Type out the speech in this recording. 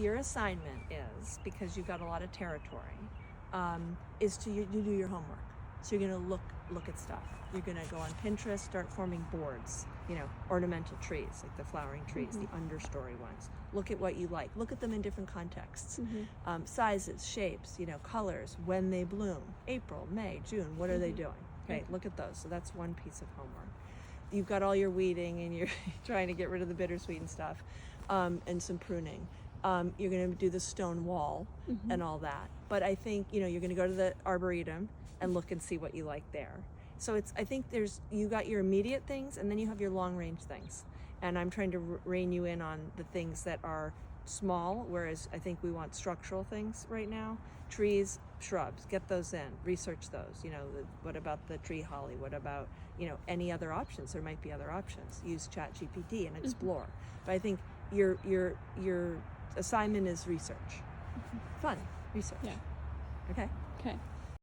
your assignment is, because you've got a lot of territory, is to you do your homework. So you're going to look at stuff. You're going to go on Pinterest, start forming boards, ornamental trees, like the flowering trees, the understory ones. Look at what you like. Look at them in different contexts. Sizes, shapes, colors, when they bloom. April, May, June, what are they doing? Okay, look at those. So that's one piece of homework. You've got all your weeding and you're trying to get rid of the bittersweet and stuff, and some pruning. You're going to do the stone wall and all that. But I think, you're going to go to the Arboretum and look and see what you like there. So I think you got your immediate things and then you have your long range things. And I'm trying to rein you in on the things that are small, whereas I think we want structural things right now. Trees, shrubs, get those in, research those. What about the tree holly? What about, any other options? There might be other options. Use ChatGPT and explore. But I think your assignment is research. Fun research. Yeah. Okay? Okay.